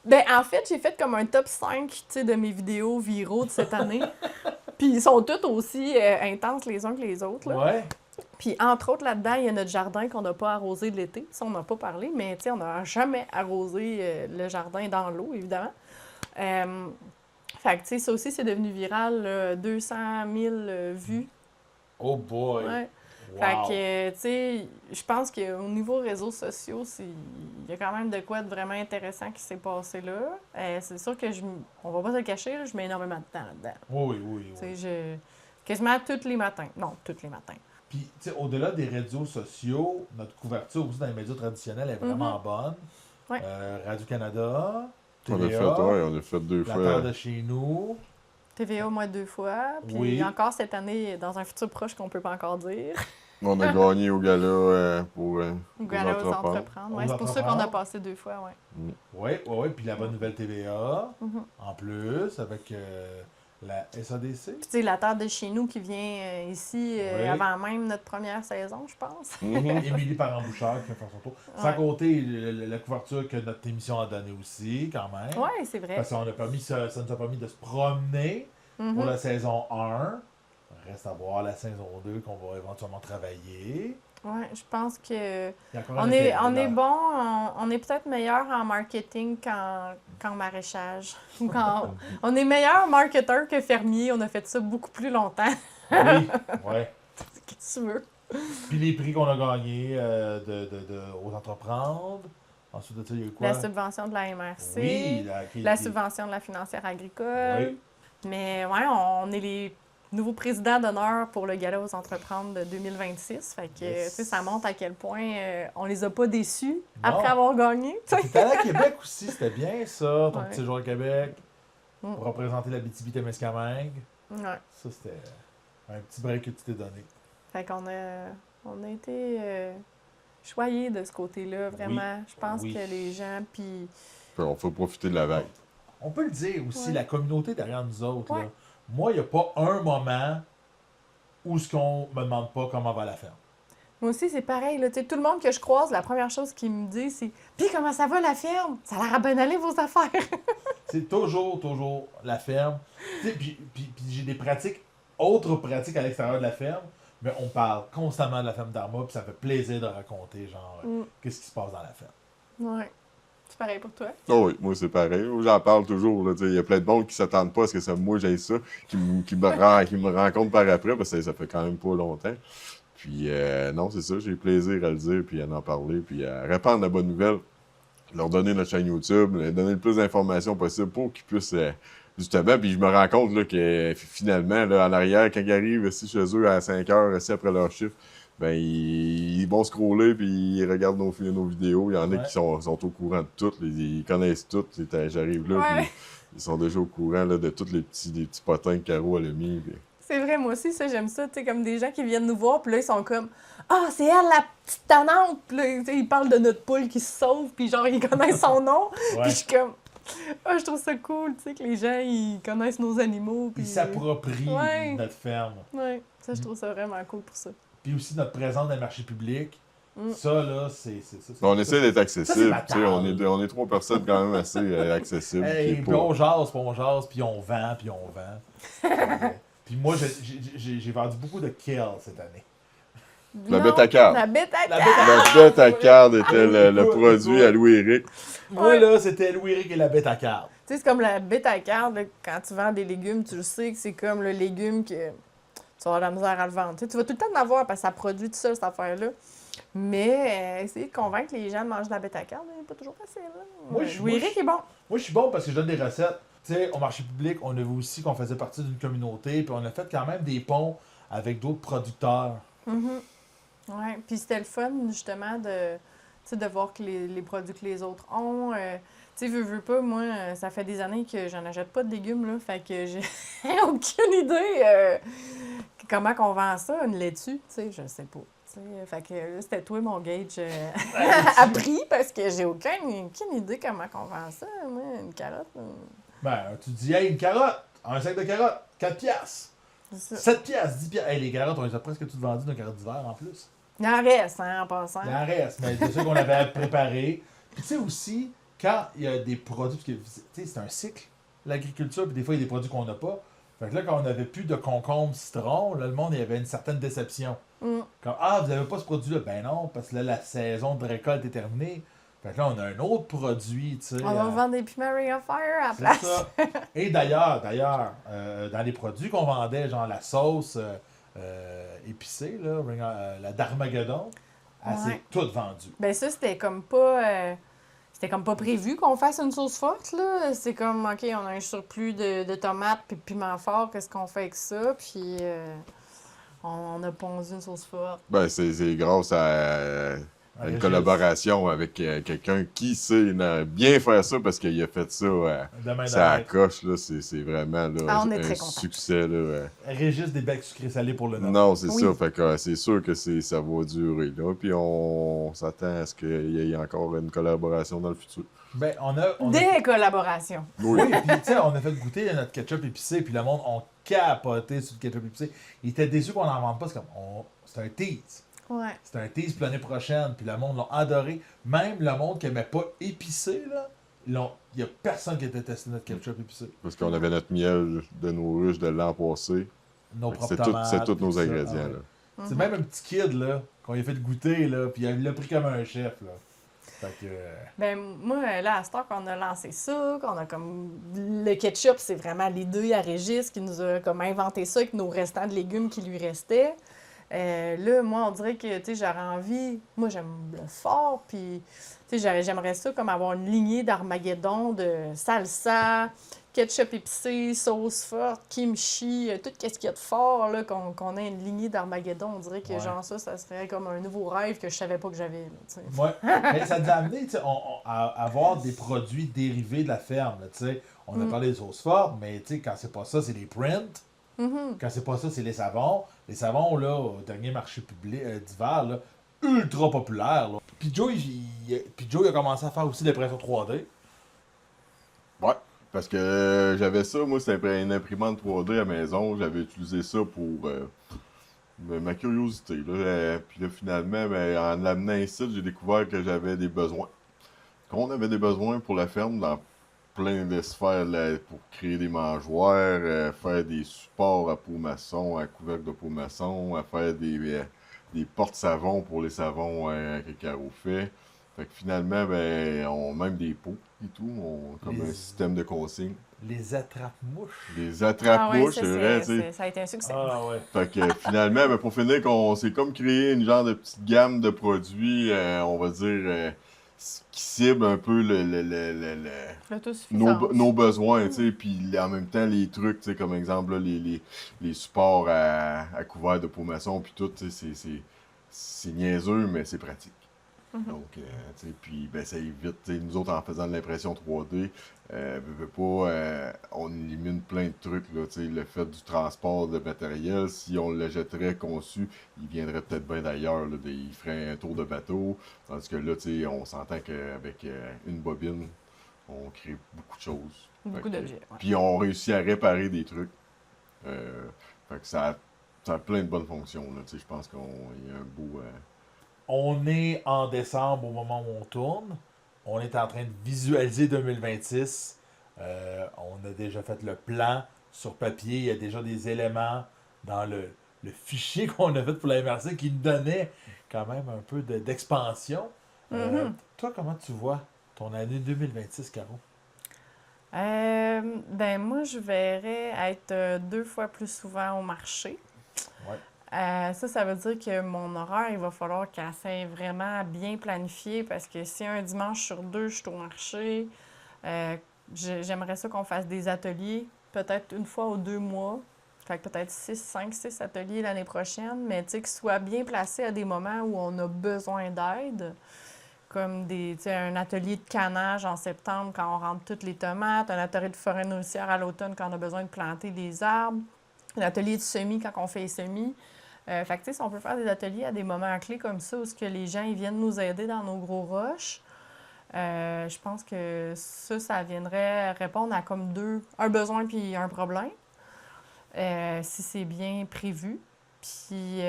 Ben, en fait, j'ai fait comme un top 5 tu sais, de mes vidéos viraux de cette année. Puis ils sont toutes aussi intenses les uns que les autres. Là. Ouais. Puis entre autres, là-dedans, il y a notre jardin qu'on n'a pas arrosé de l'été. Ça, on n'a pas parlé, mais tu sais, on n'a jamais arrosé le jardin dans l'eau, évidemment. Fait que, tu sais, ça aussi, c'est devenu viral, là, 200 000 vues. Oh boy. Ouais. Wow. Fait que, tu sais, je pense qu'au niveau réseaux sociaux, il y a quand même de quoi de vraiment intéressant qui s'est passé là. C'est sûr que on va pas se le cacher, là, je mets énormément de temps là-dedans. Oui. Tu sais, quasiment tous les matins. Non, tous les matins. Puis, tu sais, au-delà des réseaux sociaux, notre couverture aussi dans les médias traditionnels est vraiment bonne. Ouais. Radio-Canada, On a TVA, fait 2 La fois. Terre de chez nous. TVA au moins 2 fois. Puis Oui. encore cette année, dans un futur proche qu'on peut pas encore dire. On a gagné au gala pour Ou Gala aux entreprendre. entreprendre. Aux Ouais, c'est pour ça qu'on a entreprendre. passé 2 fois, ouais. Oui. Puis la bonne nouvelle TVA, Mhm. en plus, avec la SADC. Puis tu sais, la terre de chez nous qui vient ici Oui. avant même notre première saison, je pense. Mhm. Émilie Parent-Bouchard qui va faire son tour. Sans Ouais. compter la couverture que notre émission a donnée aussi, quand même. Ouais, c'est vrai. Parce qu'on a permis, ça nous a permis de se promener Mhm. pour la saison 1. Reste à voir la saison 2 qu'on va éventuellement travailler. Ouais, je pense que Il y a encore on un est, intérêt, on est là. bon, on est peut-être meilleur en marketing qu'en maraîchage. Ou on est meilleur marketeur que fermier. On a fait ça beaucoup plus longtemps. Oui, ouais. Qu'est-ce que tu veux? Puis les prix qu'on a gagnés aux entreprendre. Ensuite de ça, il y a eu quoi? La subvention de la MRC, Oui, la subvention de la financière agricole. Oui. Mais ouais, on est les nouveaux présidents d'honneur pour le Gala aux entreprendre de 2026. Fait que Yes. tu sais, ça montre à quel point on les a pas déçus Non. après avoir gagné. tu sais. T'étais allé à Québec aussi, c'était bien ça, ton Ouais. petit séjour à Québec, Mm. pour représenter la BTB-Témiscamingue. Ouais. Ça, c'était un petit break que tu t'es donné. Fait qu'on on a été choyés de ce côté-là, vraiment. Je pense Oui. que les gens, puis On faut profiter de la vague. On peut le dire aussi, Ouais. la communauté derrière nous autres. Ouais. Là. Moi, il n'y a pas un moment où ce qu'on me demande pas comment va la ferme. moi aussi, c'est pareil. Là, tu sais, tout le monde que je croise, la première chose qu'ils me disent, c'est « Puis comment ça va la ferme? Ça a l'air à bien aller vos affaires! C'est toujours la ferme. Tu sais, puis j'ai des pratiques, autres pratiques à l'extérieur de la ferme, mais on parle constamment de la ferme d'Arma, puis ça fait plaisir de raconter, genre, qu'est-ce qui se passe dans la ferme. » Ouais. C'est pareil pour toi? Oh oui, moi c'est pareil. J'en parle toujours. là, tu sais, il y a plein de monde qui s'attendent pas à ce que moi j'aille ça, qui me rencontre par après, parce que ça fait quand même pas longtemps. Puis non, c'est ça, j'ai plaisir à le dire, puis à en parler, puis à répandre la bonne nouvelle, leur donner notre chaîne YouTube, leur donner le plus d'informations possible pour qu'ils puissent justement. Puis je me rends compte là, que finalement, là, en arrière, quand ils arrivent ici chez eux à 5 heures, assis après leur chiffre, ben ils vont scroller puis ils regardent nos vidéos. Il y en a Ouais. qui sont au courant de tout, ils connaissent tout. J'arrive là, Ouais. puis ils sont déjà au courant là, de tous les petits potins que Caro elle a mis. Puis... C'est vrai, moi aussi, ça, j'aime ça. Tu sais, comme des gens qui viennent nous voir, puis là, ils sont comme « Ah, c'est elle, la petite tannante! » Puis là, tu sais, ils parlent de notre poule qui se sauve, puis genre, ils connaissent son nom. Ouais. Puis je suis comme « Ah, je trouve ça cool, tu sais, que les gens, ils connaissent nos animaux. » Ils Puis s'approprient Ouais. notre ferme. Ouais, ça, je trouve ça vraiment cool pour ça. Puis aussi notre présence dans le marché public. Mm. Ça, là, c'est ça. On essaie d'être Ça, c'est accessible. ma tu sais, on est 3 personnes quand même assez accessibles. Hey, qui est puis pas- on jase, puis on vend, puis on vend. Puis moi, j'ai vendu beaucoup de kale cette année. La Non, bête à carte. La bête à La carte! La bête à carte était le Écoute, produit écoute. à Louis-Éric. Moi, Ouais. là, c'était Louis-Éric et la bête à carte. Tu sais, c'est comme la bête à carte, là, quand tu vends des légumes, tu le sais que c'est comme le légume que tu vas avoir de la misère à le vendre. Tu sais, tu vas tout le temps en avoir parce que ça produit tout ça, cette affaire-là. Mais essayer de convaincre les gens de manger de la bête à carte, c'est pas toujours facile. Hein? Moi, je- Louis-Éric est bon. Moi, je suis bon parce que je donne des recettes. Tu sais, au marché public, on a vu aussi qu'on faisait partie d'une communauté, puis on a fait quand même des ponts avec d'autres producteurs. Mhm. Ouais, puis c'était le fun, justement, de, tu sais, de voir que les produits que les autres ont. Tu sais, veux pas, moi, ça fait des années que j'en achète pas de légumes, là. Fait que j'ai aucune idée comment qu'on vend ça, une laitue. Tu sais, je sais pas. Tu sais, fait que là, c'était toi, mon gauge à prix, parce que j'ai aucune idée comment qu'on vend ça. Moi, une carotte, Ben, tu dis, hey, une carotte, un sac de carottes, 4 piastres. c'est ça. 7 piastres, 10 piastres. Hey, les carottes, on les a presque toutes vendues, nos carottes d'hiver en plus. Il en reste, hein, en passant. Il en reste, mais c'est ça qu'on avait préparé. Puis tu sais aussi, quand il y a des produits, parce que tu sais, c'est un cycle, l'agriculture, puis des fois, il y a des produits qu'on n'a pas. Fait que là, quand on n'avait plus de concombre citron, là, le monde, il y avait une certaine déception. Mm. Comme, ah, vous n'avez pas ce produit-là? Ben non, parce que là, la saison de récolte est terminée. Fait que là, on a un autre produit, tu sais. On va vendre des piments Ring of Fire à la C'est place. ça. Et d'ailleurs, dans les produits qu'on vendait, genre la sauce épicée, là, la d'Armageddon, elle s'est Ouais. toute vendue. Ben ça, c'était comme pas... c'était comme pas prévu qu'on fasse une sauce forte, là. C'est comme, OK, on a un surplus de tomates puis de piment fort, qu'est-ce qu'on fait avec ça? Puis on a pondu une sauce forte. Ben, c'est grâce à une Régis. collaboration avec quelqu'un qui sait bien faire ça parce qu'il a fait ça. Demain Ça de coche, là, c'est vraiment là, Ah, on est un très contents. succès. Là. Régis des becs sucrés salés pour le nom. Non, c'est Oui. ça. Fait que c'est sûr que ça va durer. Là. Puis on s'attend à ce qu'il y ait encore une collaboration dans le futur. Ben, on a Des collaborations. Oui, puis tu sais, on a fait goûter notre ketchup épicé, puis le monde a capoté sur le ketchup épicé. Ils étaient déçus qu'on n'en vende pas, c'est un tease. Ouais. C'est un tease pour l'année prochaine, puis le monde l'a adoré. Même le monde qui n'aimait pas épicé, là, il n'y a personne qui a testé notre ketchup épicé. Parce qu'on avait notre miel de nos ruches de l'an passé. Nos Fait que propres C'est tomates. tous nos puis ça. ingrédients. Ah ouais. Là. C'est même un petit kid, là, qu'on lui a fait goûter, là, puis il l'a pris comme un chef, là. Fait que... Ben, moi, là, à ce temps qu'on a lancé ça, qu'on a comme. Le ketchup, c'est vraiment l'idée à Régis qui nous a comme inventé ça avec nos restants de légumes qui lui restaient. Là, moi, on dirait que, tu sais, j'aurais envie. Moi, j'aime le fort, puis, tu sais, j'aimerais ça comme avoir une lignée d'Armageddon de salsa, ketchup épicé, sauce forte, kimchi, tout ce qu'il y a de fort, là, qu'on ait une lignée d'Armageddon. On dirait que, Ouais. genre, ça serait comme un nouveau rêve que je savais pas que j'avais, là, tu sais. Ouais. Mais ça nous a amené tu sais, à avoir des produits dérivés de la ferme. Là, tu sais. On a parlé des sauces fortes, mais tu sais, quand c'est pas ça, c'est les prints. Mhm. Quand c'est pas ça, c'est les savons. Les savons, là, au dernier marché public d'hiver, là, ultra populaire. Là. Puis Joe, il a commencé à faire aussi l'impression 3D. Ouais. Parce que j'avais ça, moi, c'était une imprimante 3D à la maison. J'avais utilisé ça pour ma curiosité. Là. Puis là, finalement, ben, en l'amenant ici, j'ai découvert que j'avais des besoins. Qu'on avait des besoins pour la ferme dans plein de sphères là, pour créer des mangeoires, faire des supports à peau maçon, à couvercle de peau maçon, à faire des portes-savons pour les savons que Caro fait. Fait que finalement, ben, même des pots et tout, comme un système de consigne. Les attrape-mouches. Les attrape-mouches, ça, c'est vrai, tu sais. ça a été un succès. Ah ouais. Fait que finalement, ben, pour finir, qu'on s'est comme créé une genre de petite gamme de produits, on va dire, qui cible un peu L'autosuffisance. nos besoins, tu sais, puis en même temps, les trucs, tu sais, comme exemple, là, les supports à couvert de peau maçon, puis tout, tu sais, c'est niaiseux, mais c'est pratique. Donc, tu sais, puis ben, ça évite, tu sais, nous autres, en faisant de l'impression 3D, on élimine plein de trucs, là, tu sais, le fait du transport de matériel, si on le jetterait conçu, il viendrait peut-être bien d'ailleurs, là, il ferait un tour de bateau, tandis que là, tu sais, on s'entend qu'avec une bobine, on crée beaucoup de choses. Beaucoup d'objets. Ouais. Puis on réussit à réparer des trucs. Fait que ça a plein de bonnes fonctions, là, tu sais, je pense qu'il y a un beau... On est en décembre au moment où on tourne. On est en train de visualiser 2026. On a déjà fait le plan sur papier. Il y a déjà des éléments dans le fichier qu'on a fait pour la MRC qui nous donnait quand même un peu d'expansion. Toi, comment tu vois ton année 2026, Caro? Ben moi, je verrais être 2 fois plus souvent au marché. Ouais. Ça veut dire que mon horaire, il va falloir qu'elle soit vraiment bien planifié parce que si un dimanche sur 2, je suis au marché, j'aimerais ça qu'on fasse des ateliers, peut-être une fois ou 2 mois. Fait que peut-être 6 ateliers l'année prochaine, mais tu sais, qu'ils soient bien placés à des moments où on a besoin d'aide. Comme un atelier de canage en septembre quand on rentre toutes les tomates, un atelier de forêt nourricière à l'automne quand on a besoin de planter des arbres, un atelier de semis quand on fait les semis. Fait que, tu sais, si on peut faire des ateliers à des moments clés comme ça, où que les gens ils viennent nous aider dans nos gros rushs, je pense que ça viendrait répondre à comme un besoin puis un problème, si c'est bien prévu. Puis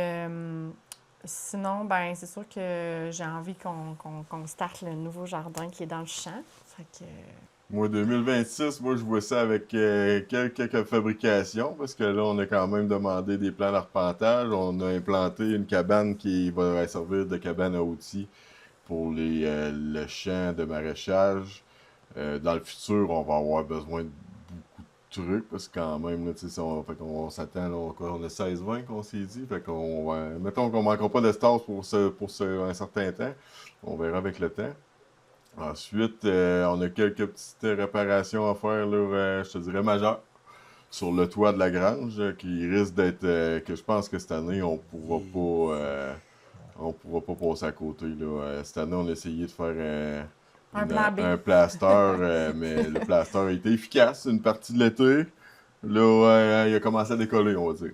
sinon, ben c'est sûr que j'ai envie qu'on starte le nouveau jardin qui est dans le champ. Fait que... Moi, 2026, je vois ça avec quelques fabrications, parce que là, on a quand même demandé des plans d'arpentage. On a implanté une cabane qui va servir de cabane à outils pour le champ de maraîchage. Dans le futur, on va avoir besoin de beaucoup de trucs, parce que quand même, là, fait qu'on s'attend, là, on a 16-20 qu'on s'est dit. Fait qu'on mettons qu'on ne manquera pas d'espace pour un certain temps. On verra avec le temps. Ensuite, on a quelques petites réparations à faire, là, je te dirais majeures, sur le toit de la grange, qui risque d'être, que je pense que cette année, on pourra pas on pourra pas passer à côté. Là. Cette année, on a essayé de faire Un plan B. un plaster, mais le plaster a été efficace une partie de l'été. Là, il a commencé à décoller, on va dire.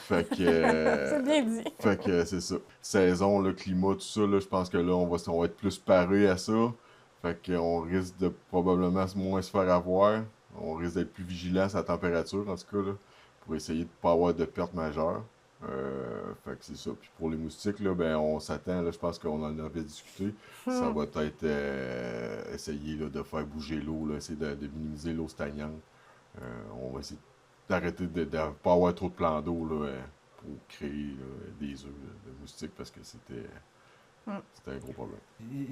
Fait que, C'est bien dit. fait que c'est ça. Saison, le climat, tout ça, là, je pense que là, on va être plus paré à ça. Fait qu'on risque de probablement moins se faire avoir. On risque d'être plus vigilant sur la température, en tout cas, là, pour essayer de ne pas avoir de pertes majeures. Fait que c'est ça. Puis pour les moustiques, là, ben, on s'attend, là, je pense qu'on en avait discuté. Ça va être essayer là, de faire bouger l'eau, là, essayer de minimiser l'eau stagnante. On va essayer d'arrêter de ne pas avoir trop de plans d'eau là, pour créer là, des œufs de moustiques parce que c'était un gros problème.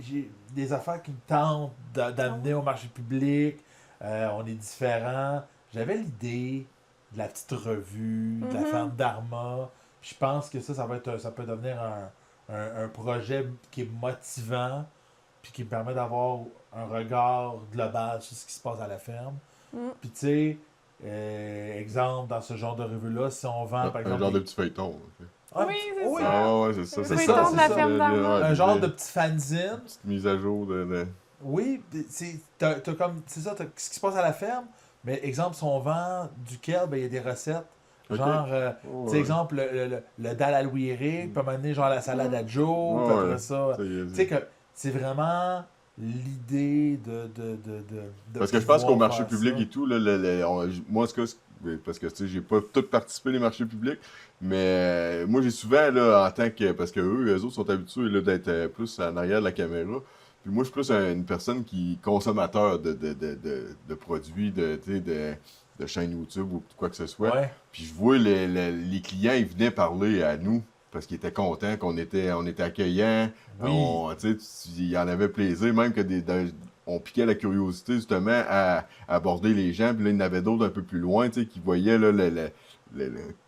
J'ai des affaires qui me tentent d'amener au marché public. On est différents. J'avais l'idée de la petite revue, de la ferme d'Arma. Je pense que ça peut devenir un projet qui est motivant puis qui me permet d'avoir un regard global sur ce qui se passe à la ferme. Puis tu sais, exemple, dans ce genre de revue-là, si on vend, par exemple... Un genre de petit feuilleton. Ah, Oui, c'est ça. Ah ouais, c'est ça. Le C'est feuilleton ça, de c'est la ça. ferme d'Arma. Un genre de petit fanzine. Petite mise à jour de... Oui, t'as comme, c'est ça, t'as ce qui se passe à la ferme, mais exemple, si on vend duquel, ben il y a des recettes. Ok. Genre, Oh, tu sais, exemple, le dalle à Louis-Éric, puis à un moment donné, genre la salade à Joe, puis après ça. Tu sais que c'est vraiment l'idée de Parce que je pense qu'au pouvoir marché faire public ça. et tout, là, moi, en tout cas, parce que tu sais, j'ai pas tout participé les marchés publics, mais moi, j'ai souvent, là, en tant que. Parce que eux autres sont habitués là, d'être plus en arrière de la caméra. Puis moi, je suis plus une personne qui consommateur de produits, de chaînes YouTube ou quoi que ce soit. Ouais. Puis je vois les clients, ils venaient parler à nous parce qu'ils étaient contents, qu'on était accueillants. Oui. Il y en avait plaisir, même que on piquait la curiosité justement à aborder les gens. Puis là, il y en avait d'autres un peu plus loin qui voyaient là,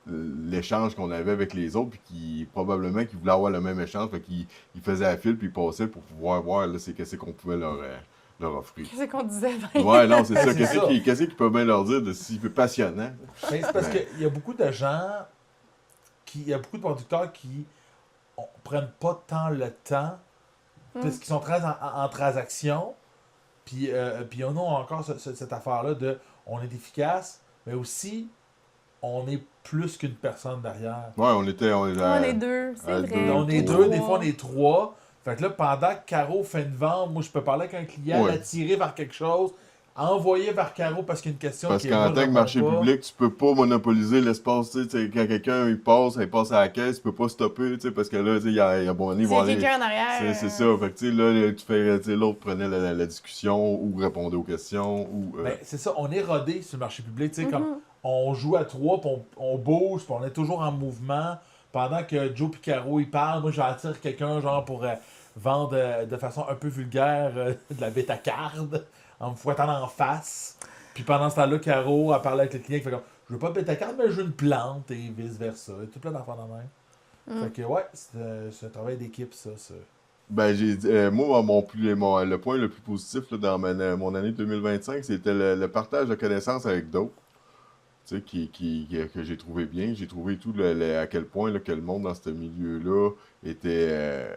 l'échange qu'on avait avec les autres, puis qui probablement qu'ils voulaient avoir le même échange. Fait qu'ils faisaient la file, puis ils passaient pour pouvoir voir là, qu'est-ce qu'on pouvait leur offrir. Qu'est-ce qu'on disait? Ouais, non, c'est ça. C'est ça. Qu'est-ce qu'ils peuvent bien leur dire de si passionnant? Mais c'est parce qu'il y a beaucoup de gens, il y a beaucoup de producteurs qui prennent pas tant le temps, parce qu'ils sont très en transaction. Puis on a encore cette affaire-là de on est efficace, mais aussi on est plus qu'une personne derrière. Ouais, on est On est deux, c'est à vrai. deux. On est Trois. deux, des fois on est trois. Fait que là, pendant que Caro fait une vente, moi je peux parler avec un client, Ouais. l'attirer vers quelque chose, envoyer vers Caro parce qu'il y a une question Parce qui qu'en moi, tant je que marché réponds pas. public, tu peux pas monopoliser l'espace. Tu sais, quand quelqu'un il passe à la caisse, tu peux pas stopper, tu sais, parce que là, tu sais, il y a bon, il S'il y va a aller. quelqu'un en arrière. C'est ça. Fait que tu sais, là, tu sais, l'autre prenait la discussion ou répondait aux questions ou. Ben, c'est ça, on est rodé sur le marché public. Tu sais, comme on joue à trois, puis on bouge, puis on est toujours en mouvement. Pendant que Joe Picaro il parle, moi j'attire quelqu'un genre pour vendre de façon un peu vulgaire de la bêta-carde en me fouettant en face. Puis pendant ce temps-là, Caro a parlé avec le client qui fait comme je veux pas de bêta-carde, mais je veux une plante et vice-versa. Et tout plein d'affaires de même. Fait que ouais, c'est un travail d'équipe, ça. Ben, j'ai dit, moi, le point le plus positif là, dans mon année 2025, c'était le partage de connaissances avec d'autres. Tu sais, que j'ai trouvé bien. J'ai trouvé tout à quel point là, que le monde dans ce milieu-là était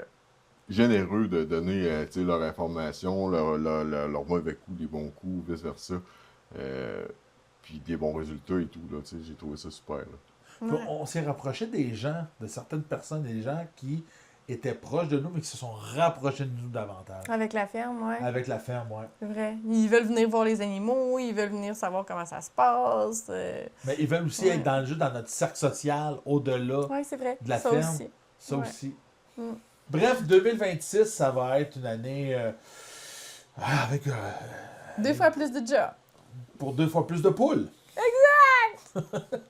généreux de donner tu sais, leur information, leur mauvais coups, des bons coups, vice-versa. Puis des bons résultats et tout. Là, tu sais, j'ai trouvé ça super. Là. Puis Ouais. on s'est rapproché des gens, de certaines personnes, des gens qui étaient proches de nous, mais qui se sont rapprochés de nous davantage. Avec la ferme, ouais. Avec la ferme, ouais. C'est vrai. Ils veulent venir voir les animaux, ils veulent venir savoir comment ça se passe. Mais ils veulent aussi Ouais. être dans le jeu, dans notre cercle social, au-delà. Oui, c'est vrai. De la ça ferme. aussi. Ça Ouais. aussi. Mm. Bref, 2026, ça va être une année avec 2 fois plus de job. pour 2 fois plus de poules.